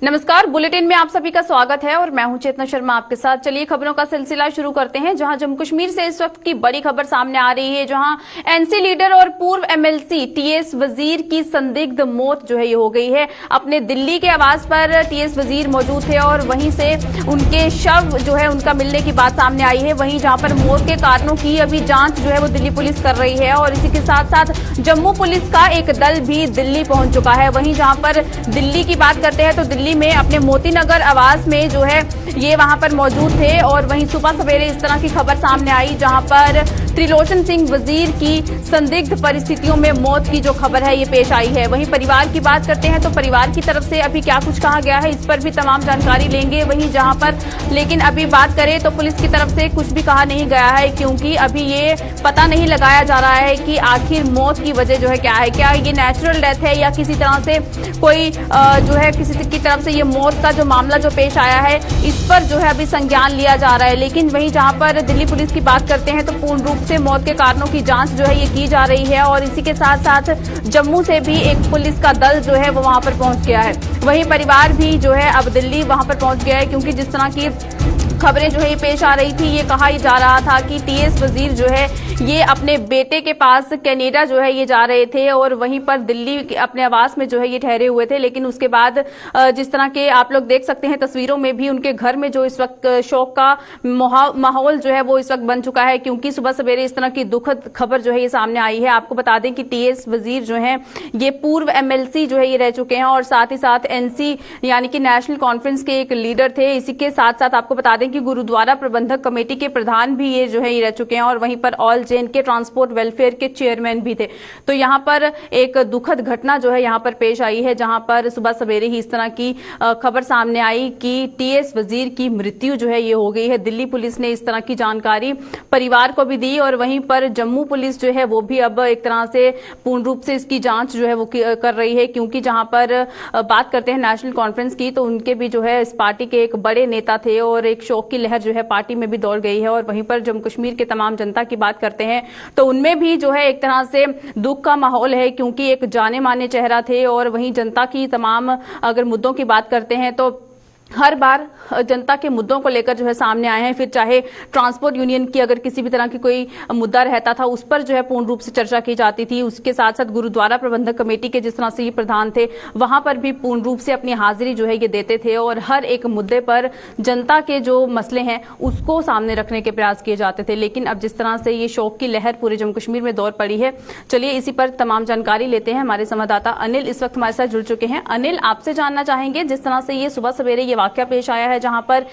नमस्कार, बुलेटिन में आप सभी का स्वागत है और मैं हूं चेतना शर्मा आपके साथ। चलिए खबरों का सिलसिला शुरू करते हैं, जहां जम्मू कश्मीर से इस वक्त की बड़ी खबर सामने आ रही है, जहां एनसी लीडर और पूर्व एमएलसी टीएस वजीर की संदिग्ध मौत जो है ये हो गई है। अपने दिल्ली के आवास पर टीएस वजीर मौजूद थे और वहीं से उनके शव जो है उनका मिलने की बात सामने आई है। वहीं जहां पर मौत के कारणों की अभी जांच जो है वो दिल्ली पुलिस कर रही है और इसी के साथ साथ जम्मू पुलिस का एक दल भी दिल्ली पहुंच चुका है। वहीं जहां पर दिल्ली की बात करते हैं तो दिल्ली में अपने मोती नगर आवास में जो है ये वहां पर मौजूद थे और वहीं सुबह सवेरे इस तरह की खबर सामने आई, जहां पर त्रिलोचन सिंह वजीर की संदिग्ध परिस्थितियों में मौत की जो खबर है ये पेश आई है। वहीं परिवार की बात करते हैं तो परिवार की तरफ से अभी क्या कुछ कहा गया है इस पर भी तमाम जानकारी लेंगे। वहीं जहां पर लेकिन अभी बात करें तो पुलिस की तरफ से कुछ भी कहा नहीं गया है, क्योंकि अभी ये पता नहीं लगाया जा रहा है कि आखिर मौत की वजह जो है क्या है। क्या ये नेचुरल डेथ है या किसी तरह से कोई जो है किसी की तरफ से ये मौत का जो मामला जो पेश आया है इस पर जो है अभी संज्ञान लिया जा रहा है। लेकिन वहीं जहां पर दिल्ली पुलिस की बात करते हैं तो पूर्ण रूप से मौत के कारणों की जांच जो है ये की जा रही है और इसी के साथ साथ जम्मू से भी एक पुलिस का दल जो है वो वहां पर पहुंच गया है। वहीं परिवार भी जो है अब दिल्ली वहां पर पहुंच गया है, क्योंकि जिस तरह की खबरें जो है ये पेश आ रही थी, ये कहा जा रहा था कि टीएस वजीर जो है ये अपने बेटे के पास कनाडा जो है ये जा रहे थे और वहीं पर दिल्ली अपने आवास में जो है ये ठहरे हुए थे। लेकिन उसके बाद जिस तरह के आप लोग देख सकते हैं तस्वीरों में भी उनके घर में जो इस वक्त शोक का माहौल जो है वो इस वक्त बन चुका है, क्योंकि सुबह सवेरे इस तरह की दुखद खबर जो है ये सामने आई है। आपको बता दें कि टीएस वजीर जो है ये पूर्व एमएलसी जो है ये रह चुके हैं और साथ ही साथ एनसी यानी कि नेशनल कॉन्फ्रेंस के एक लीडर थे। इसी के साथ साथ आपको बता दें कि गुरुद्वारा प्रबंधक कमेटी के प्रधान भी ये जो है ये रह चुके हैं और वहीं पर ऑल जेन के ट्रांसपोर्ट वेलफेयर के चेयरमैन भी थे। तो यहां पर एक दुखद घटना जो है यहां पर पेश आई है, जहां पर सुबह सवेरे ही इस तरह की खबर सामने आई कि टीएस वजीर की मृत्यु जो है ये हो गई है। दिल्ली पुलिस ने इस तरह की जानकारी परिवार को भी दी और वहीं पर जम्मू पुलिस जो है वो भी अब एक तरह से पूर्ण रूप से इसकी जांच जो है वो कर रही है, क्योंकि जहां पर बात करते हैं नेशनल कॉन्फ्रेंस की तो उनके भी जो है इस पार्टी के एक बड़े नेता थे और एक शोक की लहर जो है पार्टी में भी दौड़ गई है। और वहीं पर जम्मू कश्मीर के तमाम जनता की बात करते हैं तो उनमें भी जो है एक तरह से दुख का माहौल है, क्योंकि एक जाने माने चेहरा थे और वहीं जनता की तमाम अगर मुद्दों की बात करते हैं तो हर बार जनता के मुद्दों को लेकर जो है सामने आए हैं। फिर चाहे ट्रांसपोर्ट यूनियन की अगर किसी भी तरह की कोई मुद्दा रहता था उस पर जो है पूर्ण रूप से चर्चा की जाती थी। उसके साथ साथ गुरुद्वारा प्रबंधक कमेटी के जिस तरह से ये प्रधान थे वहां पर भी पूर्ण रूप से अपनी हाजिरी जो है ये देते थे और हर एक मुद्दे पर जनता के जो मसले हैं उसको सामने रखने के प्रयास किए जाते थे। लेकिन अब जिस तरह से ये शोक की लहर पूरे जम्मू कश्मीर में दौड़ पड़ी है, चलिए इसी पर तमाम जानकारी लेते हैं। हमारे संवाददाता अनिल इस वक्त हमारे साथ जुड़ चुके हैं। अनिल, आपसे जानना चाहेंगे, जिस तरह से ये सुबह सवेरे ये वाकया पेश आया है जहां पर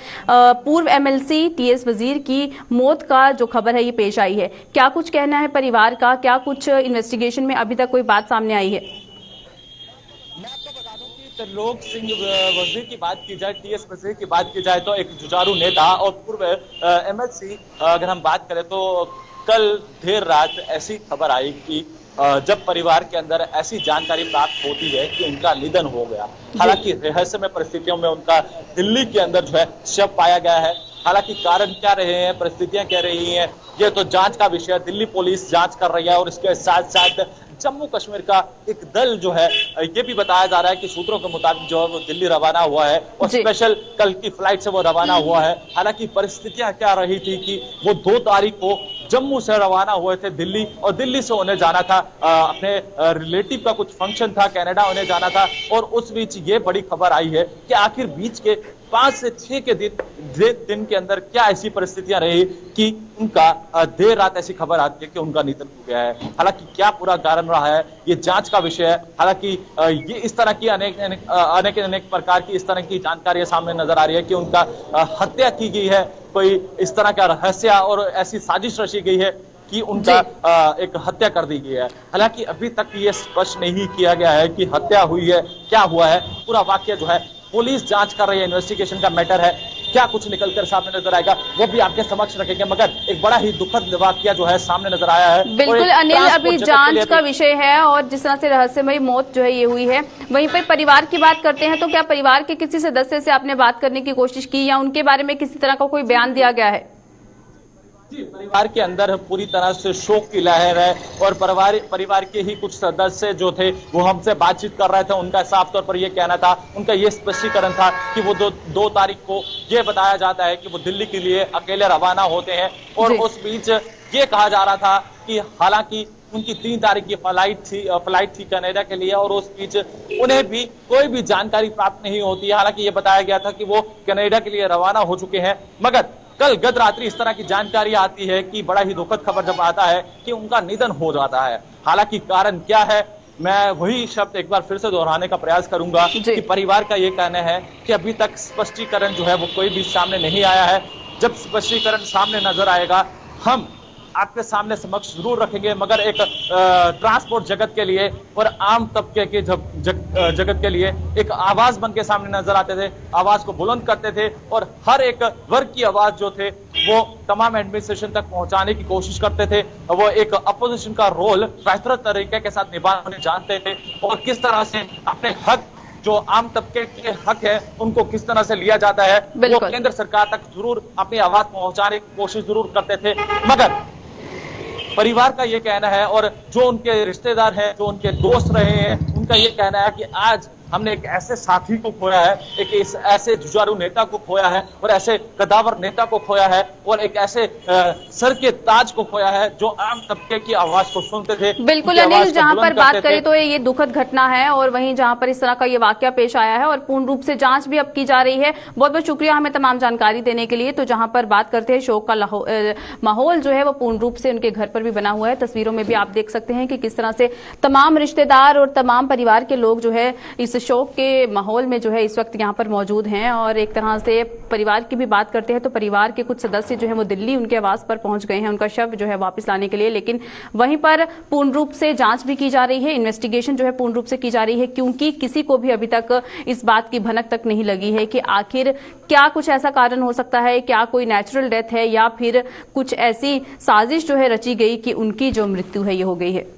पूर्व एमएलसी टीएस वजीर की मौत का जो खबर है ये पेश आई है, क्या कुछ कहना है परिवार का? क्या कुछ इन्वेस्टिगेशन में अभी तक कोई बात सामने आई है? मैं आपको बता दूं कि त्रिलोक सिंह वजीर की बात की जाए, टीएस वजीर की बात की जाए तो एक जुझारू नेता और पूर्व एमएलसी अगर हम बात करें तो कल देर रात ऐसी खबर आई कि जब परिवार के अंदर ऐसी जानकारी प्राप्त होती है कि उनका निधन हो गया। हालांकि रहस्यमय परिस्थितियों में उनका दिल्ली के अंदर जो है शव पाया गया है। हालांकि कारण क्या रहे हैं, परिस्थितियां क्या रही हैं, ये तो जांच का विषय है। दिल्ली पुलिस जांच कर रही है और इसके साथ साथ जम्मू कश्मीर का एक दल जो है ये भी बताया जा रहा है कि सूत्रों के मुताबिक जो है वो दिल्ली रवाना हुआ है और स्पेशल कल की फ्लाइट से वो रवाना हुआ है। हालांकि परिस्थितियां क्या रही थी कि वो 2 तारीख को जम्मू से रवाना हुए थे दिल्ली और दिल्ली से उन्हें जाना था अपने रिलेटिव का कुछ फंक्शन था, कनाडा उन्हें जाना था। और उस बीच ये बड़ी खबर आई है कि आखिर बीच के 5 से 6 के दिन के अंदर क्या ऐसी परिस्थितियां रही कि उनका देर रात ऐसी खबर आती है कि उनका निधन हो गया है। हालांकि क्या पूरा कारण रहा है ये जांच का विषय है। हालांकि ये इस तरह की अनेक प्रकार की इस तरह की जानकारी सामने नजर आ रही है कि उनका हत्या की गई है, कोई इस तरह का रहस्य और ऐसी साजिश रची गई है कि उनका एक हत्या कर दी गई है। हालांकि अभी तक ये स्पष्ट नहीं किया गया है कि हत्या हुई है, क्या हुआ है। पूरा वाकया जो है पुलिस जांच कर रही है, इन्वेस्टिगेशन का मैटर है। क्या कुछ निकलकर सामने नजर आएगा वो भी आपके समक्ष रखेंगे, मगर एक बड़ा ही दुखद वाकया जो है सामने नजर आया है। बिल्कुल अनिल, अभी जांच का विषय है और जिस तरह से रहस्यमयी मौत जो है ये हुई है, वहीं पर परिवार की बात करते हैं तो क्या परिवार के किसी सदस्य से आपने बात करने की कोशिश की या उनके बारे में किसी तरह का कोई बयान दिया गया है? जी, परिवार के अंदर पूरी तरह से शोक की लहर है और परिवार के ही कुछ सदस्य जो थे वो हमसे बातचीत कर रहे थे। उनका साफ तौर पर ये कहना था, उनका ये स्पष्टीकरण था कि वो दो तारीख को ये बताया जाता है कि वो दिल्ली के लिए अकेले रवाना होते हैं और उस बीच ये कहा जा रहा था कि हालांकि उनकी 3 तारीख की फ्लाइट थी कनाडा के लिए और उस बीच उन्हें भी कोई भी जानकारी प्राप्त नहीं होती है। हालांकि ये बताया गया था कि वो कनाडा के लिए रवाना हो चुके हैं, मगर कल गत रात्रि इस तरह की जानकारी आती है कि बड़ा ही दुखद खबर जब आता है कि उनका निधन हो जाता है। हालांकि कारण क्या है, मैं वही शब्द एक बार फिर से दोहराने का प्रयास करूंगा कि परिवार का ये कहना है कि अभी तक स्पष्टीकरण जो है वो कोई भी सामने नहीं आया है। जब स्पष्टीकरण सामने नजर आएगा हम आपके सामने समक्ष जरूर रखेंगे, मगर एक ट्रांसपोर्ट जगत के लिए और आम तबके के जगत के लिए एक आवाज बन के सामने नजर आते थे, आवाज को बुलंद करते थे और हर एक वर्ग की आवाज जो थे वो तमाम एडमिनिस्ट्रेशन तक पहुंचाने की कोशिश करते थे। वो एक अपोजिशन का रोल बेहतर तरीके के साथ निभाने जानते थे और किस तरह से अपने हक जो आम तबके के हक है उनको किस तरह से लिया जाता है वो केंद्र सरकार तक जरूर अपनी आवाज पहुंचाने की कोशिश जरूर करते थे। मगर परिवार का ये कहना है और जो उनके रिश्तेदार हैं, जो उनके दोस्त रहे हैं, उनका ये कहना है कि आज हमने एक ऐसे साथी को खोया है, एक ऐसे जुझारू नेता को खोया है और ऐसे कदावर नेता को खोया है और एक ऐसे सर के ताज को खोया है जो आम तबके की आवाज को सुनते थे। बिल्कुल अनिल, जहां पर बात करें तो ये दुखद घटना है और वहीं जहां पर इस तरह का ये वाकया पेश आया है और पूर्ण रूप से जांच भी अब की जा रही है। बहुत बहुत शुक्रिया हमें तमाम जानकारी देने के लिए। तो जहां पर बात करते हैं शोक का माहौल जो है वो पूर्ण रूप से उनके घर पर भी बना हुआ है। तस्वीरों में भी आप देख सकते हैं कि किस तरह से तमाम रिश्तेदार और तमाम परिवार के लोग जो है इस शोक के माहौल में जो है इस वक्त यहाँ पर मौजूद हैं। और एक तरह से परिवार की भी बात करते हैं तो परिवार के कुछ सदस्य जो है वो दिल्ली उनके आवास पर पहुंच गए हैं उनका शव जो है वापस लाने के लिए, लेकिन वहीं पर पूर्ण रूप से जांच भी की जा रही है, इन्वेस्टिगेशन जो है पूर्ण रूप से की जा रही है, क्योंकि किसी को भी अभी तक इस बात की भनक तक नहीं लगी है कि आखिर क्या कुछ ऐसा कारण हो सकता है, क्या कोई नेचुरल डेथ है या फिर कुछ ऐसी साजिश जो है रची गई कि उनकी जो मृत्यु है ये हो गई है।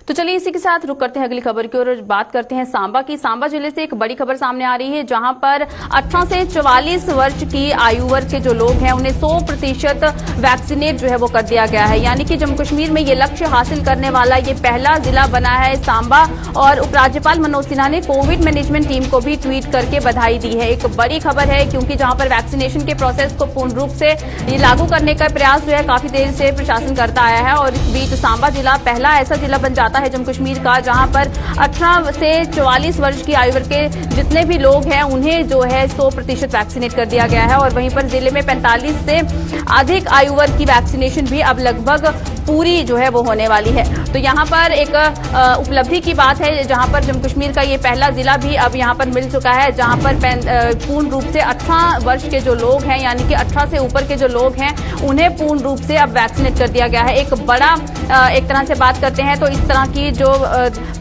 तो चलिए इसी के साथ रुक करते हैं अगली खबर की और बात करते हैं सांबा की। सांबा जिले से एक बड़ी खबर सामने आ रही है जहां पर 18 से 44 वर्ष की आयु वर्ग के जो लोग हैं उन्हें 100% वैक्सीनेट जो है वो कर दिया गया है। यानी कि जम्मू कश्मीर में ये लक्ष्य हासिल करने वाला ये पहला जिला बना है सांबा। और उपराज्यपाल मनोज सिन्हा ने कोविड मैनेजमेंट टीम को भी ट्वीट करके बधाई दी है। एक बड़ी खबर है क्योंकि जहां पर वैक्सीनेशन के प्रोसेस को पूर्ण रूप से ये लागू करने का प्रयास जो है काफी देर से प्रशासन करता आया है और इस बीच सांबा जिला पहला ऐसा जिला बन जाता है जम्मू कश्मीर का जहां पर 18 से 44 वर्ष की आयु वर्ग के जितने भी लोग हैं उन्हें जो है 100% वैक्सीनेट कर दिया गया है। और वहीं पर जिले में 45 से अधिक आयु वर्ग की वैक्सीनेशन भी अब लगभग पूरी जो है वो होने वाली है। तो यहाँ पर एक उपलब्धि की बात है जहाँ पर जम्मू कश्मीर का ये पहला जिला भी अब यहाँ पर मिल चुका है जहाँ पर पूर्ण रूप से 18 वर्ष के जो लोग हैं यानी कि 18 से ऊपर के जो लोग हैं उन्हें पूर्ण रूप से अब वैक्सीनेट कर दिया गया है। एक बड़ा एक तरह से बात करते हैं तो इस तरह की जो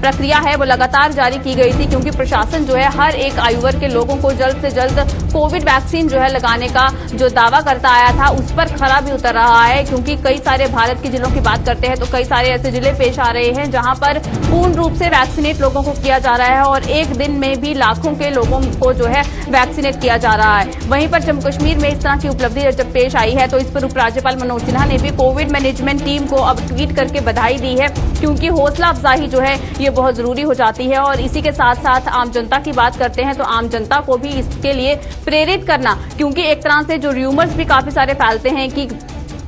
प्रक्रिया है वो लगातार जारी की गई थी क्योंकि प्रशासन जो है हर एक आयु वर्ग के लोगों को जल्द से जल्द कोविड वैक्सीन जो है लगाने का जो दावा करता आया था उस पर खरा भी उतर रहा है। क्योंकि कई सारे भारत के जिलों की बात करते हैं तो कई सारे ऐसे जिले पेश आ रहे हैं जहां पर पूर्ण रूप से वैक्सीनेट लोगों को किया जा रहा है और एक दिन में भी लाखों के लोगों को जो है वैक्सीनेट किया जा रहा है। वहीं पर जम्मू कश्मीर में इस तरह की उपलब्धि जब पेश आई है तो इस पर उपराज्यपाल मनोज सिन्हा ने भी कोविड मैनेजमेंट टीम को अब ट्वीट करके बधाई दी है क्योंकि हौसला अफजाई जो है ये बहुत जरूरी हो जाती है। और इसी के साथ साथ आम जनता की बात करते हैं तो आम जनता को भी इसके लिए प्रेरित करना, क्योंकि एक तरह से जो र्यूमर्स भी काफी सारे फैलते हैं कि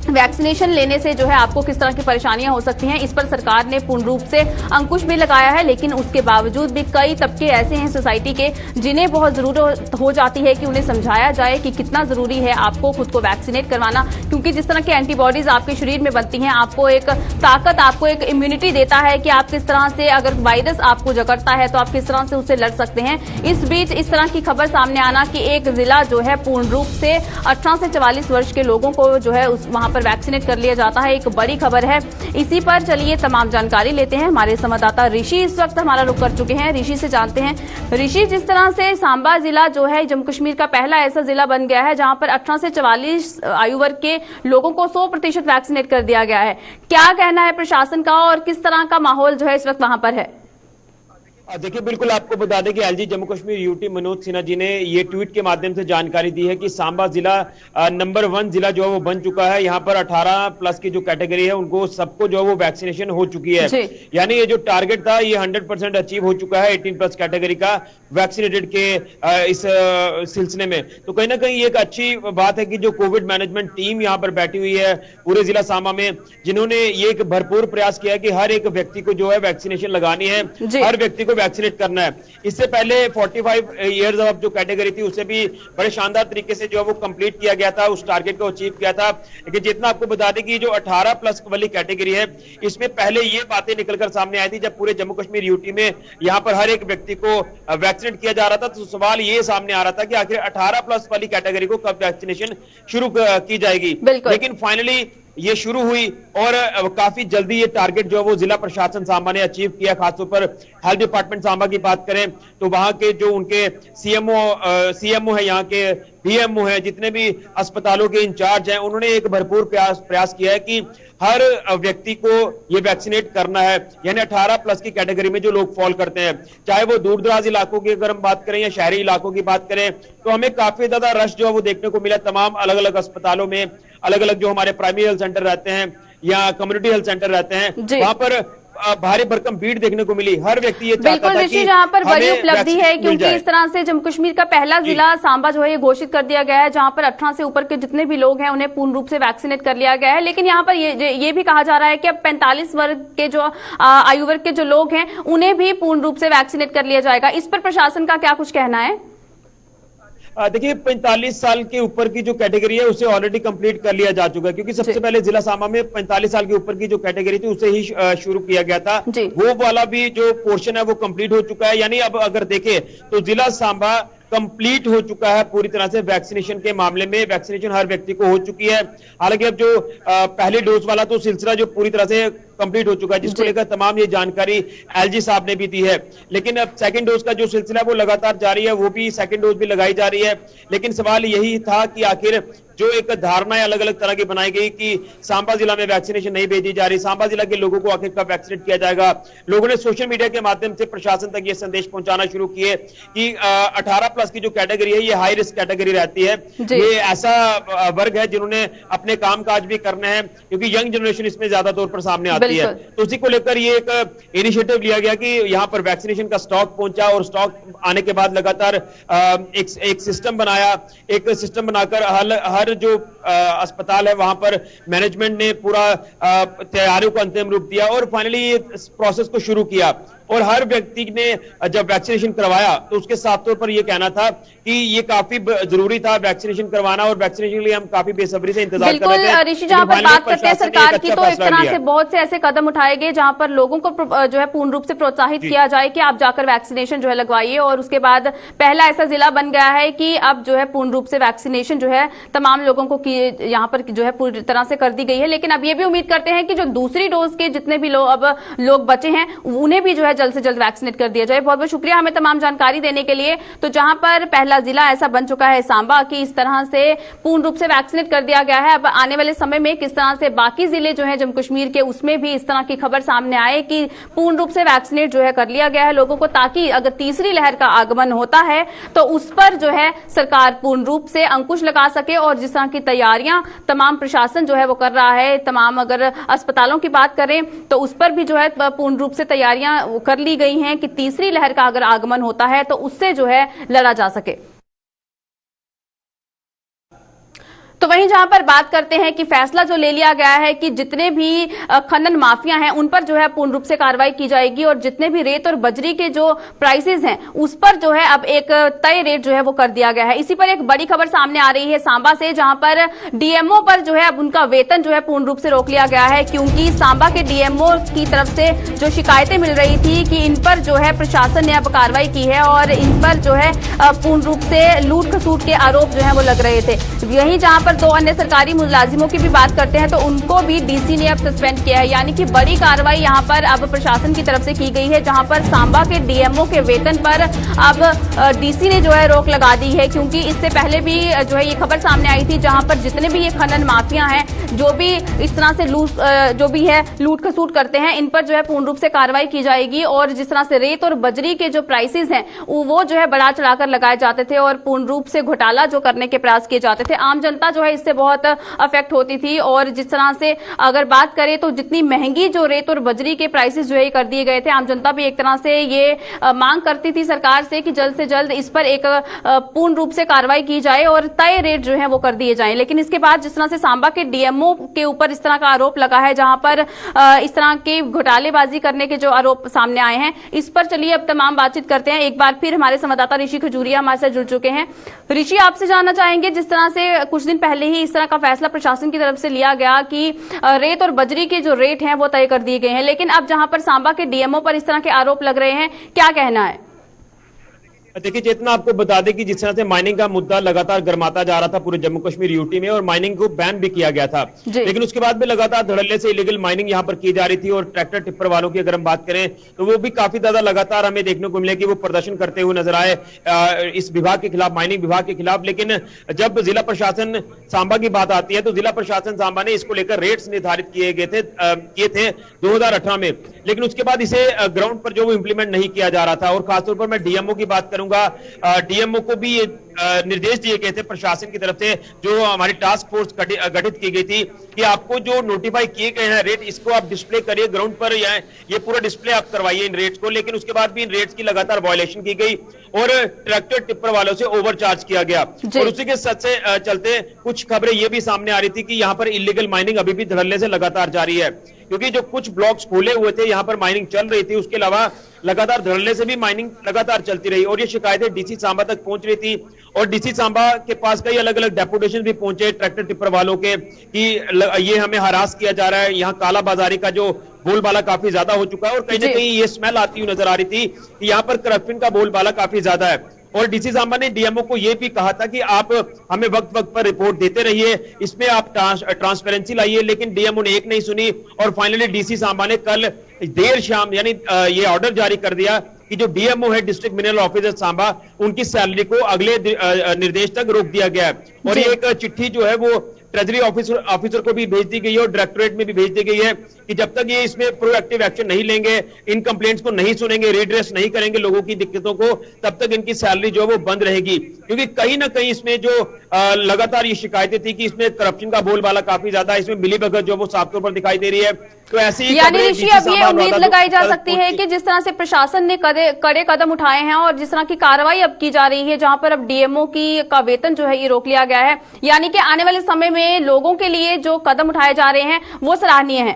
वैक्सीनेशन लेने से जो है आपको किस तरह की परेशानियां हो सकती हैं, इस पर सरकार ने पूर्ण रूप से अंकुश भी लगाया है। लेकिन उसके बावजूद भी कई तबके ऐसे हैं सोसाइटी के जिन्हें बहुत जरूरत हो जाती है कि उन्हें समझाया जाए कि कितना जरूरी है आपको खुद को वैक्सीनेट करवाना, क्योंकि जिस तरह की एंटीबॉडीज आपके शरीर में बनती हैं आपको एक ताकत, आपको एक इम्यूनिटी देता है कि आप किस तरह से अगर वायरस आपको जकड़ता है तो आप किस तरह से उससे लड़ सकते हैं। इस बीच इस तरह की खबर सामने आना कि एक जिला जो है पूर्ण रूप से 18 से 44 वर्ष के लोगों को जो है वहां पर वैक्सीनेट कर लिया जाता है, एक बड़ी खबर है। इसी पर चलिए तमाम जानकारी लेते हैं। हमारे संवाददाता ऋषि इस वक्त हमारा रुख कर चुके हैं। ऋषि से जानते हैं, ऋषि जिस तरह से सांबा जिला जो है जम्मू कश्मीर का पहला ऐसा जिला बन गया है जहां पर 18 से 44 आयु वर्ग के लोगों को 100% वैक्सीनेट कर दिया गया है, क्या कहना है प्रशासन का और किस तरह का माहौल जो है इस वक्त वहां पर है? देखिए, बिल्कुल आपको बता दें कि एलजी जम्मू कश्मीर यूटी मनोज सिन्हा जी ने ये ट्वीट के माध्यम से जानकारी दी है कि सांबा जिला नंबर 1 जिला जो है वो बन चुका है। यहाँ पर 18 प्लस की जो कैटेगरी है उनको सबको जो है वो वैक्सीनेशन हो चुकी है। यानी ये जो टारगेट था ये 100% अचीव हो चुका है 18 प्लस कैटेगरी का वैक्सीनेटेड के इस सिलसिले में। तो कहीं ना कहीं एक अच्छी बात है कि जो कोविड मैनेजमेंट टीम यहाँ पर बैठी हुई है पूरे जिला सांबा में, जिन्होंने ये एक भरपूर प्रयास किया कि हर एक व्यक्ति को जो है वैक्सीनेशन लगानी है, हर व्यक्ति को वैक्सीनेट करना है। इससे पहले 45 इयर्स ऑफ जो कैटेगरी थी उसे भी बड़े शानदार तरीके से जो है वो कंप्लीट किया गया था, उस टारगेट को अचीव किया था। लेकिन जितना आपको बता दें कि जो 18 प्लस वाली कैटेगरी है इसमें पहले ये बातें निकलकर सामने आई थी जब पूरे जम्मू कश्मीर यूटी में यहाँ पर हर एक व्यक्ति को वैक्सीनेट किया जा रहा था, तो सवाल ये सामने आ रहा था कि आखिर 18 प्लस वाली कैटेगरी को कब वैक्सीनेशन शुरू की जाएगी। लेकिन फाइनली ये शुरू हुई और काफी जल्दी ये टारगेट जो है वो जिला प्रशासन सांबा ने अचीव किया। खासतौर पर हेल्थ डिपार्टमेंट सांबा की बात करें तो वहां के जो उनके सीएमओ है, यहाँ के डीएमओ है, जितने भी अस्पतालों के इंचार्ज हैं, उन्होंने एक भरपूर प्रयास किया है कि हर व्यक्ति को ये वैक्सीनेट करना है। यानी 18 प्लस की कैटेगरी में जो लोग फॉल करते हैं, चाहे वो दूर दराज इलाकों की अगर हम बात करें या शहरी इलाकों की बात करें, तो हमें काफी ज्यादा रश जो है वो देखने को मिला तमाम अलग अलग अस्पतालों में। अलग अलग जो हमारे प्राइमरी हेल्थ सेंटर रहते हैं या कम्युनिटी हेल्थ सेंटर रहते हैं, वहां पर भारी भरकम भीड़ देखने को मिली। हर व्यक्ति ये चाहता था कि जहां पर बड़ी उपलब्धि है, क्योंकि इस तरह से जम्मू कश्मीर का पहला जिला सांबा जो है ये घोषित कर दिया गया है जहां पर 18 से ऊपर के जितने भी लोग हैं उन्हें पूर्ण रूप से वैक्सीनेट कर लिया गया है। लेकिन यहाँ पर ये भी कहा जा रहा है कि अब 45 वर्ग के जो आयु वर्ग के जो लोग हैं उन्हें भी पूर्ण रूप से वैक्सीनेट कर लिया जाएगा। इस पर प्रशासन का क्या कुछ कहना है? देखिए, 45 साल के ऊपर की जो कैटेगरी है उसे ऑलरेडी कंप्लीट कर लिया जा चुका है, क्योंकि सबसे पहले जिला सांबा में 45 साल के ऊपर की जो कैटेगरी थी उसे ही शुरू किया गया था। वो वाला भी जो पोर्शन है वो कंप्लीट हो चुका है। यानी अब अगर देखें तो जिला सांबा कंप्लीट हो चुका है पूरी तरह से वैक्सीनेशन के मामले में। वैक्सीनेशन हर व्यक्ति को हो चुकी है। हालांकि अब जो पहली डोज वाला तो सिलसिला जो पूरी तरह से कंप्लीट हो चुका है, जिसको लेकर तमाम ये जानकारी एलजी साहब ने भी दी है। लेकिन अब सेकंड डोज का जो सिलसिला है वो लगातार जारी है, वो भी सेकंड डोज भी लगाई जा रही है। लेकिन सवाल यही था कि आखिर जो एक धारणाएं अलग अलग तरह की बनाई गई कि सांबा जिला में वैक्सीनेशन नहीं भेजी जा रही, सांबा जिला के लोगों को आखिर कब वैक्सीनेट किया जाएगा। लोगों ने सोशल मीडिया के माध्यम से प्रशासन तक ये संदेश पहुंचाना शुरू किए कि 18 प्लस की जो कैटेगरी है ये हाई रिस्क कैटेगरी रहती है। ये ऐसा वर्ग है जिन्होंने अपने काम काज भी करने हैं, क्योंकि यंग जनरेशन इसमें ज्यादा तौर पर सामने आती है। तो उसी को लेकर ये एक इनिशिएटिव लिया गया कि यहाँ पर वैक्सीनेशन का स्टॉक पहुंचा और स्टॉक आने के बाद लगातार एक सिस्टम बनाया। एक सिस्टम बनाकर हर जो अस्पताल है वहां पर मैनेजमेंट ने पूरा तैयारियों को अंतिम रूप दिया और फाइनली ये प्रोसेस को शुरू किया। और हर व्यक्ति ने जब वैक्सीनेशन करवाया तो उसके साफ तौर पर यह कहना था कि ये काफी जरूरी था वैक्सीनेशन करवाना, और वैक्सीनेशन के लिए हम काफी बेसब्री से इंतजार कर रहे थे। ऋषि, जहां पर बात करते हैं सरकार की, तो एक तरह से बहुत से ऐसे कदम उठाए गए जहां पर लोगों को जो है पूर्ण रूप से प्रोत्साहित किया जाए कि आप जाकर वैक्सीनेशन जो है लगवाइए। और उसके बाद पहला ऐसा जिला बन गया है कि अब जो है पूर्ण रूप से वैक्सीनेशन जो है तमाम लोगों को यहाँ पर जो है पूरी तरह से कर दी गई है। लेकिन अब ये भी उम्मीद करते हैं कि जो दूसरी डोज के जितने भी लोग बचे हैं उन्हें भी जो है जल्द से जल्द वैक्सीनेट कर दिया जाए। बहुत बहुत शुक्रिया हमें तमाम जानकारी देने के लिए। तो जहां पर पहला जिला ऐसा बन चुका है सांबा की इस तरह से पूर्ण रूप से वैक्सीनेट कर दिया गया है, अब आने वाले समय में किस तरह से बाकी जिले जो है जम्मू कश्मीर के उसमें भी इस तरह की खबर सामने आए कि पूर्ण रूप से वैक्सीनेट जो है कर लिया गया है लोगों को, ताकि अगर तीसरी लहर का आगमन होता है तो उस पर जो है सरकार पूर्ण रूप से अंकुश लगा सके। और जिस तरह की तैयारियां तमाम प्रशासन जो है वो कर रहा है, तमाम अगर अस्पतालों की बात करें तो उस पर भी जो है पूर्ण रूप से तैयारियां कर ली गई हैं कि तीसरी लहर का अगर आगमन होता है तो उससे जो है लड़ा जा सके। तो वहीं जहां पर बात करते हैं कि फैसला जो ले लिया गया है कि जितने भी खनन माफिया हैं उन पर जो है पूर्ण रूप से कार्रवाई की जाएगी, और जितने भी रेत और बजरी के जो प्राइसेस हैं उस पर जो है अब एक तय रेट जो है वो कर दिया गया है। इसी पर एक बड़ी खबर सामने आ रही है सांबा से, जहां पर डीएमओ पर जो है अब उनका वेतन जो है पूर्ण रूप से रोक लिया गया है, क्योंकि सांबा के डीएमओ की तरफ से जो शिकायतें मिल रही थी कि इन पर जो है प्रशासन ने अब कार्रवाई की है और इन पर जो है पूर्ण रूप से लूट खसूट के आरोप जो है वो लग रहे थे। यही जहां पर 2 अन्य सरकारी मुलाजिमों की भी बात करते हैं तो उनको भी डीसी ने अब सस्पेंड किया है। यानी कि बड़ी कार्रवाई यहां पर अब प्रशासन की तरफ से की गई है, जहां पर सांबा के डीएमओ के वेतन पर अब डीसी ने जो है रोक लगा दी है, क्योंकि इससे पहले भी जो है ये खबर सामने आई थी, जहां पर जितने भी ये खनन माफिया हैं, जो भी इस तरह से जो भी है लूट खसूट करते हैं, इन पर जो है पूर्ण रूप से कार्रवाई की जाएगी। और जिस तरह से रेत और बजरी के जो प्राइसेस हैं वो जो है बढ़ा चढ़ाकर लगाए जाते थे और पूर्ण रूप से घोटाला जो करने के प्रयास किए जाते थे, आम जनता जो है इससे बहुत अफेक्ट होती थी। और जिस तरह से अगर बात करें तो जितनी महंगी जो रेत और बजरी के प्राइसेस जो है कर दिए गए थे, आम जनता भी एक तरह से ये मांग करती थी सरकार से जल्द जल्द इस पर एक पूर्ण रूप से कार्रवाई की जाए और तय रेट जो है वो कर दिए जाएं। लेकिन इसके बाद जिस तरह से सांबा के डीएमओ के ऊपर इस तरह का आरोप लगा है, जहां पर इस तरह के घोटालेबाजी करने के जो आरोप सामने आए हैं, इस पर चलिए अब तमाम बातचीत करते हैं। एक बार फिर हमारे संवाददाता ऋषि खजूरिया हमारे साथ जुड़ चुके हैं। ऋषि, आपसे जानना चाहेंगे, जिस तरह से कुछ दिन पहले ही इस तरह का फैसला प्रशासन की तरफ से लिया गया कि रेत और बजरी के जो रेट हैं वो तय कर दिए गए हैं, लेकिन अब जहां पर सांबा के डीएमओ पर इस तरह के आरोप लग रहे हैं, क्या कहना है? देखिए चेतना, आपको बता दें कि जिस तरह से माइनिंग का मुद्दा लगातार गर्माता जा रहा था पूरे जम्मू कश्मीर यूटी में और माइनिंग को बैन भी किया गया था, लेकिन उसके बाद भी लगातार धड़ल्ले से इलीगल माइनिंग यहां पर की जा रही थी। और ट्रैक्टर टिप्पर वालों की अगर हम बात करें तो वो भी काफी ज्यादा लगातार हमें देखने को मिले कि वो प्रदर्शन करते हुए नजर आए इस विभाग के खिलाफ, माइनिंग विभाग के खिलाफ। लेकिन जब जिला प्रशासन सांबा की बात आती है तो जिला प्रशासन सांबा ने इसको लेकर रेट्स निर्धारित किए थे 2018 में, लेकिन उसके बाद इसे ग्राउंड पर जो वो इंप्लीमेंट नहीं किया जा रहा था। और खासतौर पर मैं डीएमओ की बात करूंगा, डीएमओ को भी निर्देश दिए गए थे प्रशासन की तरफ से, जो हमारी टास्क फोर्स गठित की गई थी, कि आपको जो नोटिफाई किए गए हैं रेट, इसको आप डिस्प्ले करिए ग्राउंड पर, ये पूरा डिस्प्ले आप करवाइए इन रेट्स को। लेकिन उसके बाद भी इन रेट्स की लगातार वायलेशन की गई और ट्रैक्टर टिप्पर वालों से ओवरचार्ज किया गया। और उसी के साथ से चलते कुछ खबरें ये भी सामने आ रही थी कि यहां पर इलीगल माइनिंग अभी भी धड़ल्ले से लगातार जारी है, क्योंकि जो कुछ ब्लॉक्स खोले हुए थे यहां पर माइनिंग चल रही थी, उसके अलावा लगातार धड़ल्ले से भी माइनिंग लगातार चलती रही। और ये शिकायतें डीसी सांबा तक पहुंच रही थी और डीसी सांबा के पास कई अलग अलग डेपुटेशन भी पहुंचे ट्रैक्टर टिप्पर वालों के कि ये हमें हरास किया जा रहा है, यहाँ कालाबाजारी का जो बोलबाला काफी ज्यादा हो चुका है। और कहीं ना कहीं ये स्मेल आती हुई नजर आ रही थी कि यहाँ पर करप्शन का बोलबाला काफी ज्यादा है। और डीसी सांबा ने डीएमओ को यह भी कहा था कि आप हमें वक्त वक्त पर रिपोर्ट देते रहिए, इसमें आप ट्रांसपेरेंसी लाइए, लेकिन डीएमओ ने एक नहीं सुनी। और फाइनली डीसी सांबा ने कल देर शाम यानी ये ऑर्डर जारी कर दिया कि जो डीएमओ है, डिस्ट्रिक्ट मिनरल ऑफिसर सांबा, उनकी सैलरी को अगले निर्देश तक रोक दिया गया है। और ये एक चिट्ठी जो है वो ट्रेजरी ऑफिसर को भी भेज दी गई है और डायरेक्टोरेट में भी भेज दी गई है कि जब तक ये इसमें प्रोएक्टिव एक्शन नहीं लेंगे, इन कंप्लेंट्स को नहीं सुनेंगे, रिड्रेस नहीं करेंगे लोगों की दिक्कतों को, तब तक इनकी सैलरी जो है वो बंद रहेगी। क्योंकि कहीं ना कहीं इसमें जो लगातार ये शिकायतें थी कि इसमें करप्शन का बोलबाला काफी ज्यादा है, इसमें मिलीभगत जो वो साफ तौर पर दिखाई दे रही है। तो ऐसे ही यानी ऋषि, अब ये उम्मीद लगाई जा सकती है कि जिस तरह से प्रशासन ने कड़े कदम उठाए हैं और जिस तरह की कार्रवाई अब की जा रही है, जहां पर अब डीएमओ का वेतन जो है ये रोक लिया गया है, यानी कि आने वाले समय में लोगों के लिए जो कदम उठाए जा रहे हैं वो सराहनीय है।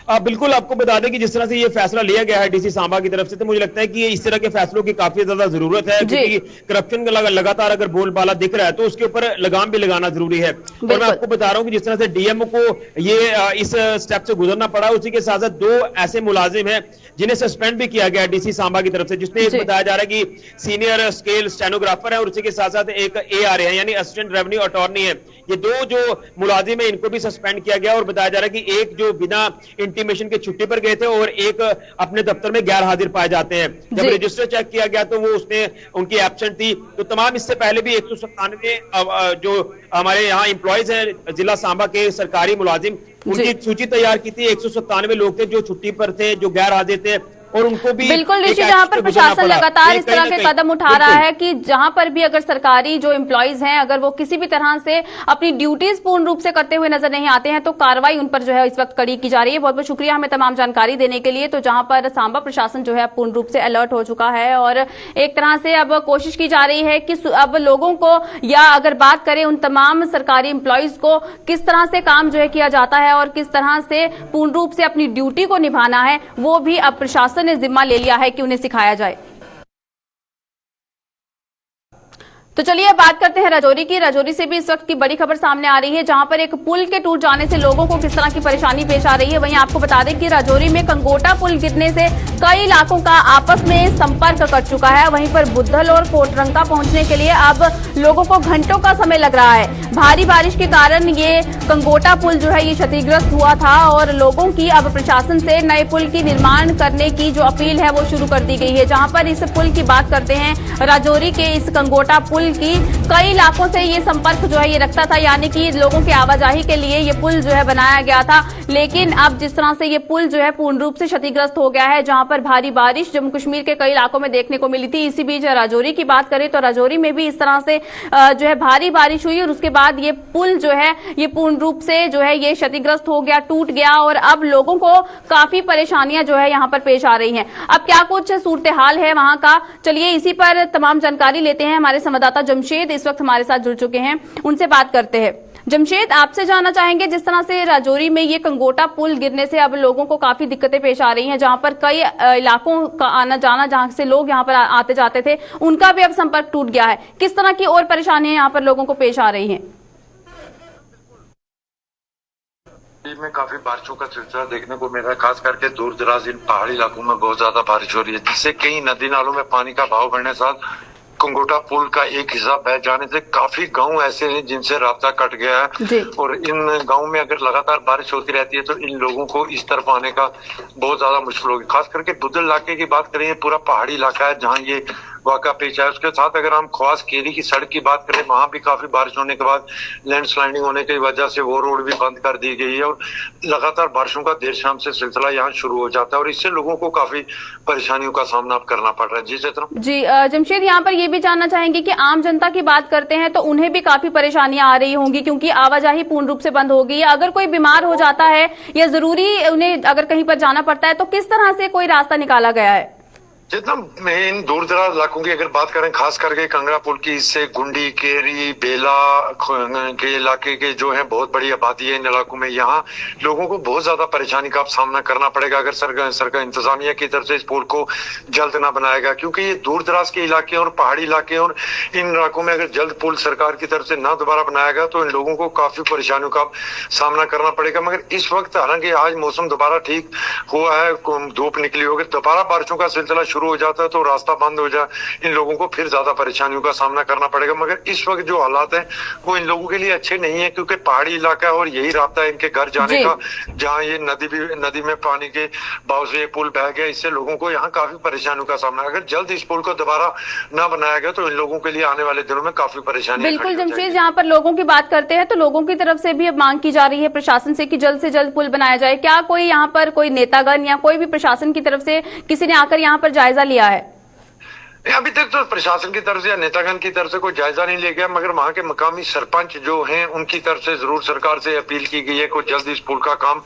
बिल्कुल, आपको बता दें कि जिस तरह से ये फैसला लिया गया है डीसी सांबा की तरफ से, तो मुझे लगता है कि ये इस तरह के फैसलों की काफी ज्यादा जरूरत है, क्योंकि करप्शन का लगातार अगर बोलबाला दिख रहा है तो उसके ऊपर लगाम भी लगाना जरूरी है। और मैं आपको बता रहा हूं कि जिस तरह से डीएमओ को ये इस स्टेप से गुजरना पड़ा, उसी के साथ साथ 2 ऐसे मुलाजिम हैं जिन्हें सस्पेंड भी किया गया डीसी सांबा की तरफ से, जिसमें बताया जा रहा है कि सीनियर स्केल स्टेनोग्राफर है और उसी के साथ साथ एक ARA है यानी असिस्टेंट रेवेन्यू अटॉर्नी है। ये 2 जो मुलाजिम है इनको भी सस्पेंड किया गया और बताया जा रहा है कि एक जो बिना इंटीमेशन के छुट्टी पर गए थे और एक अपने दफ्तर में गैर हाजिर पाए जाते हैं। जब रजिस्टर चेक किया गया तो वो उसमें उनकी एब्सेंट थी। तो तमाम इससे पहले भी 197 जो हमारे यहाँ एम्प्लॉयज हैं जिला सांबा के सरकारी मुलाजिम, उनकी सूची तैयार की थी। 197 लोग थे जो छुट्टी पर थे, जो गैर हाजिर थे, और उनको भी बिल्कुल ऋषि, जहां पर प्रशासन लगातार इस तरह के कदम उठा रहा है कि जहां पर भी अगर सरकारी जो एम्प्लॉयज हैं, अगर वो किसी भी तरह से अपनी ड्यूटीज पूर्ण रूप से करते हुए नजर नहीं आते हैं तो कार्रवाई उन पर जो है इस वक्त कड़ी की जा रही है। बहुत बहुत शुक्रिया हमें तमाम जानकारी देने के लिए। तो जहां पर सांबा प्रशासन जो है पूर्ण रूप से अलर्ट हो चुका है और एक तरह से अब कोशिश की जा रही है कि अब लोगों को, या अगर बात करें उन तमाम सरकारी एम्प्लॉयज को, किस तरह से काम जो है किया जाता है और किस तरह से पूर्ण रूप से अपनी ड्यूटी को निभाना है, वो भी अब प्रशासन ने जिम्मा ले लिया है कि उन्हें सिखाया जाए। तो चलिए बात करते हैं राजौरी की। राजौरी से भी इस वक्त की बड़ी खबर सामने आ रही है, जहां पर एक पुल के टूट जाने से लोगों को किस तरह की परेशानी पेश आ रही है। वहीं आपको बता दें कि राजौरी में कंगोटा पुल गिरने से कई इलाकों का आपस में संपर्क कट चुका है। वहीं पर बुद्धल और कोटरंका पहुंचने के लिए अब लोगों को घंटों का समय लग रहा है। भारी बारिश के कारण ये कंगोटा पुल जो है ये क्षतिग्रस्त हुआ था और लोगों की अब प्रशासन से नए पुल की निर्माण करने की जो अपील है वो शुरू कर दी गई है। जहां पर इस पुल की बात करते हैं, राजौरी के इस कंगोटा पुल की कई इलाकों से ये संपर्क जो है ये रखता था, यानी कि लोगों की आवाजाही के लिए ये पुल जो है बनाया गया था। लेकिन अब जिस तरह से ये पुल जो है पूर्ण रूप से क्षतिग्रस्त हो गया है, जहां पर भारी बारिश जम्मू कश्मीर के कई इलाकों में देखने को मिली थी। इसी बीच राजौरी की बात करें तो राजौरी में भी इस तरह से जो है भारी बारिश हुई और उसके बाद ये पुल जो है ये पूर्ण रूप से जो है ये क्षतिग्रस्त हो गया, टूट गया और अब लोगों को काफी परेशानियां जो है यहाँ पर पेश आ रही हैं। अब क्या कुछ सूरत हाल है वहां का, चलिए इसी पर तमाम जानकारी लेते हैं। हमारे संवाददाता जमशेद इस वक्त हमारे साथ जुड़ चुके हैं, उनसे बात करते हैं। जमशेद, आपसे जानना चाहेंगे, जिस तरह से राजौरी में ये कंगोटा पुल गिरने से अब लोगों को काफी दिक्कतें पेश आ रही हैं, जहां पर कई इलाकों का आना जाना, जहां से लोग यहां पर आते जाते थे, उनका भी अब संपर्क टूट गया है। किस तरह की और परेशानियां यहां पर लोगों को पेश आ रही हैं? में काफी बारिशों का सिलसिला देखने को मिल रहा है, खास करके दूर दराज इन पहाड़ी इलाकों में बहुत ज्यादा बारिश हो रही है, जिससे कई नदी नालों में पानी का बहाव बढ़ने के साथ कंगोटा पुल का एक हिस्सा बह जाने से काफी गांव ऐसे हैं जिनसे रास्ता कट गया है। और इन गांव में अगर लगातार बारिश होती रहती है तो इन लोगों को इस तरफ आने का बहुत ज्यादा मुश्किल होगी। खास करके बुद्धल इलाके की बात करें, पूरा पहाड़ी इलाका है जहाँ ये वाक़ा पेश आया। उसके साथ अगर हम ख्वास केरी की सड़क की बात करें, वहां भी काफी बारिश होने के बाद लैंडस्लाइडिंग होने की वजह से वो रोड भी बंद कर दी गई है और लगातार बारिशों का देर शाम से सिलसिला यहाँ शुरू हो जाता है और इससे लोगों को काफी परेशानियों का सामना करना पड़ रहा है। जी चेतना जी, जमशेद, यहाँ पर ये भी जानना चाहेंगे कि आम जनता की बात करते हैं तो उन्हें भी काफी परेशानियां आ रही होंगी, क्योंकि आवाजाही पूर्ण रूप से बंद हो गई है। अगर कोई बीमार हो जाता है या जरूरी उन्हें अगर कहीं पर जाना पड़ता है तो किस तरह से कोई रास्ता निकाला गया है? जितना इन दूर दराज इलाकों की अगर बात करें, खास करके कंगड़ा पुल की, इससे गुंडी, केरी, बेला के इलाके के जो है बहुत बड़ी आबादी है इन इलाकों में। यहाँ लोगों को बहुत ज्यादा परेशानी का सामना करना पड़ेगा अगर सरकार इंतजामिया की तरफ से इस पुल को जल्द ना बनाएगा, क्योंकि ये दूर दराज के इलाके और पहाड़ी इलाके और इन इलाकों में अगर जल्द पुल सरकार की तरफ से ना दोबारा बनाएगा तो इन लोगों को काफी परेशानियों का सामना करना पड़ेगा। मगर इस वक्त हालांकि आज मौसम दोबारा ठीक हुआ है, धूप निकली होगी, दोबारा बारिशों का सिलसिला शुरू हो जाता है तो रास्ता बंद हो जाए, इन लोगों को फिर ज्यादा परेशानियों का सामना करना पड़ेगा। मगर इस वक्त जो हालात हैं वो इन लोगों के लिए अच्छे नहीं है, क्योंकि पहाड़ी इलाका है और यही रास्ता है इनके घर जाने का, जहाँ ये नदी में पानी के बहाव से ये पुल बह गया। इससे लोगों को यहाँ काफी परेशानियों का सामना, अगर जल्द इस पुल को दोबारा न बनाया गया तो इन लोगों के लिए आने वाले दिनों में काफी परेशानी। बिल्कुल जमशेद, यहाँ पर लोगों की बात करते हैं तो लोगों की तरफ से भी अब मांग की जा रही है प्रशासन से कि जल्द से जल्द पुल बनाया जाए। क्या कोई यहाँ पर कोई नेतागण या कोई भी प्रशासन की तरफ से किसी ने आकर यहाँ पर जायजा लिया है? अभी तक तो प्रशासन की तरफ से या नेतागण की तरफ से कोई जायजा नहीं लिया गया, मगर वहां के मकामी सरपंच जो हैं उनकी तरफ से जरूर सरकार से अपील की गई है कि जल्द इस पुल का काम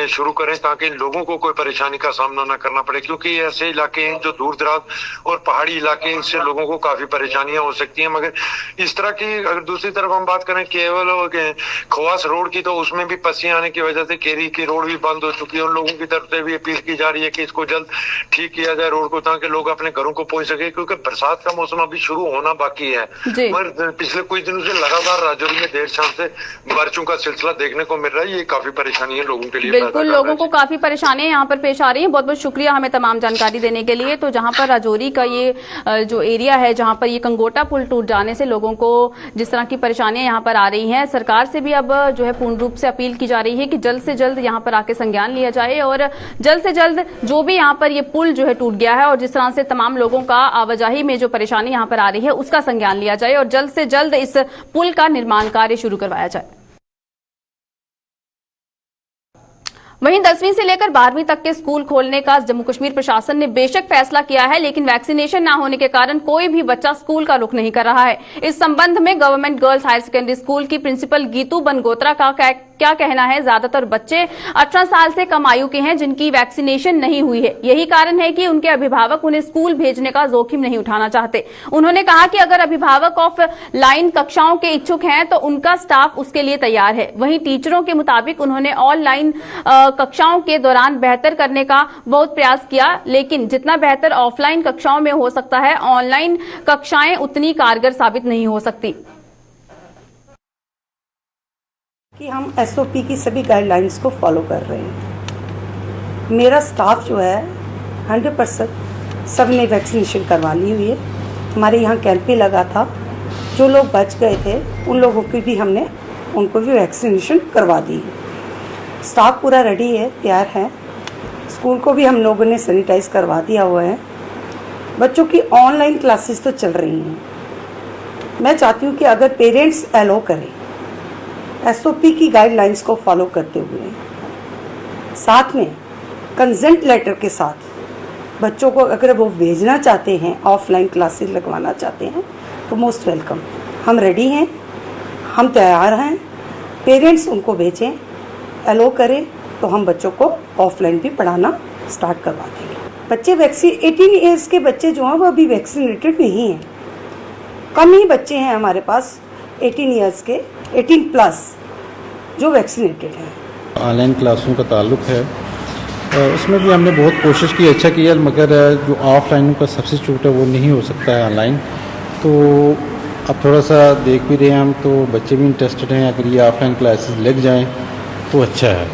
शुरू करें ताकि इन लोगों को कोई परेशानी का सामना न करना पड़े, क्योंकि ऐसे इलाके हैं जो दूर दराज और पहाड़ी इलाके हैं, इससे लोगों को काफी परेशानियां हो सकती हैं। मगर इस तरह की अगर दूसरी तरफ हम बात करें केवल खवास रोड की, तो उसमें भी पस्सियां आने की वजह से केरी की रोड भी बंद हो चुकी है। उन लोगों की तरफ से भी अपील की जा रही है कि इसको जल्द ठीक किया जाए रोड को, ताकि लोग अपने घरों को पहुंच सके, क्योंकि बरसात का मौसम अभी शुरू होना बाकी है। मगर पिछले कुछ दिनों से लगातार राजौरी में देर शाम से बारिशों का सिलसिला देखने को मिल रहा है, ये काफी परेशानी है लोगों के लिए। बिल्कुल, लोगों को काफी परेशानियां यहाँ पर पेश आ रही है। बहुत बहुत शुक्रिया हमें तमाम जानकारी देने के लिए। तो जहां पर राजौरी का ये जो एरिया है, जहां पर ये कंगोटा पुल टूट जाने से लोगों को जिस तरह की परेशानियां यहाँ पर आ रही हैं, सरकार से भी अब जो है पूर्ण रूप से अपील की जा रही है कि जल्द से जल्द यहाँ पर आके संज्ञान लिया जाए और जल्द से जल्द जो भी यहाँ पर ये पुल जो है टूट गया है और जिस तरह से तमाम लोगों का आवाजाही में जो परेशानी यहाँ पर आ रही है उसका संज्ञान लिया जाए और जल्द से जल्द इस पुल का निर्माण कार्य शुरू करवाया जाए। वहीं 10वीं से लेकर 12वीं तक के स्कूल खोलने का जम्मू कश्मीर प्रशासन ने बेशक फैसला किया है, लेकिन वैक्सीनेशन न होने के कारण कोई भी बच्चा स्कूल का रुख नहीं कर रहा है। इस संबंध में government girls higher secondary school की प्रिंसिपल गीतू बनगोत्रा का क्या कहना है, ज्यादातर बच्चे 18 साल से कम आयु के हैं जिनकी वैक्सीनेशन नहीं हुई है। यही कारण है कि उनके अभिभावक उन्हें स्कूल भेजने का जोखिम नहीं उठाना चाहते। उन्होंने कहा कि अगर अभिभावक ऑफ लाइन कक्षाओं के इच्छुक हैं तो उनका स्टाफ उसके लिए तैयार है। वहीं टीचरों के मुताबिक उन्होंने ऑनलाइन कक्षाओं के दौरान बेहतर करने का बहुत प्रयास किया, लेकिन जितना बेहतर ऑफलाइन कक्षाओं में हो सकता है, ऑनलाइन कक्षाएं उतनी कारगर साबित नहीं हो सकती। कि हम एसओपी की सभी गाइडलाइंस को फॉलो कर रहे हैं। मेरा स्टाफ जो है 100% सब ने वैक्सीनेशन करवा ली हुई है। हमारे यहाँ कैंप भी लगा था, जो लोग बच गए थे उन लोगों की भी हमने उनको भी वैक्सीनेशन करवा दी है। स्टाफ पूरा रेडी है, तैयार है। स्कूल को भी हम लोगों ने सैनिटाइज करवा दिया हुआ है। बच्चों की ऑनलाइन क्लासेस तो चल रही हैं। मैं चाहती हूँ कि अगर पेरेंट्स अलाउ करें एसओपी की गाइडलाइंस को फॉलो करते हुए, साथ में कंसेंट लेटर के साथ बच्चों को अगर वो भेजना चाहते हैं, ऑफलाइन क्लासेस लगवाना चाहते हैं, तो मोस्ट वेलकम। हम रेडी हैं, हम तैयार हैं। पेरेंट्स उनको भेजें, अलाउ करें तो हम बच्चों को ऑफलाइन भी पढ़ाना स्टार्ट करवा देंगे। बच्चे 18 ईयर्स के बच्चे जो हैं वो अभी वैक्सीनेटेड नहीं हैं। कम ही बच्चे हैं हमारे पास 18 ईयर्स के, 18 प्लस जो वैक्सीनेटेड हैं। ऑनलाइन क्लासों का ताल्लुक है, उसमें भी हमने बहुत कोशिश की, अच्छा किया, मगर जो ऑफलाइन का सब्स्टिट्यूट है वो नहीं हो सकता है ऑनलाइन। तो अब थोड़ा सा देख भी रहे हैं हम, तो बच्चे भी इंटरेस्टेड हैं। अगर ये ऑफलाइन क्लासेस लग जाएं तो अच्छा है।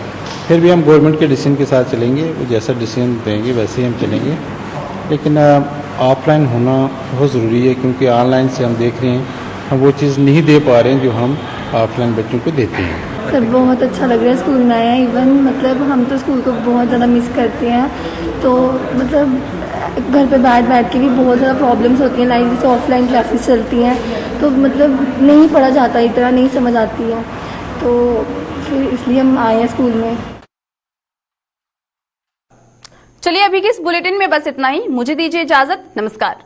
फिर भी हम गवर्नमेंट के डिसीजन के साथ चलेंगे, वो जैसा डिसीजन देंगे वैसे ही हम चलेंगे। लेकिन ऑफलाइन होना बहुत ज़रूरी है, क्योंकि ऑनलाइन से हम देख रहे हैं हम वो चीज़ नहीं दे पा रहे हैं जो हम ऑफलाइन बच्चों को देते हैं। सर बहुत अच्छा लग रहा है स्कूल में आया। इवन मतलब हम तो स्कूल को बहुत ज़्यादा मिस करते हैं। तो मतलब घर पे बैठ के भी बहुत ज़्यादा प्रॉब्लम्स होती हैं, लाइक जैसे ऑफलाइन क्लासेस चलती हैं तो मतलब नहीं पढ़ा जाता, इतना नहीं समझ आती है, तो फिर इसलिए हम आए हैं स्कूल में। चलिए अभी के इस बुलेटिन में बस इतना ही। मुझे दीजिए इजाजत। नमस्कार।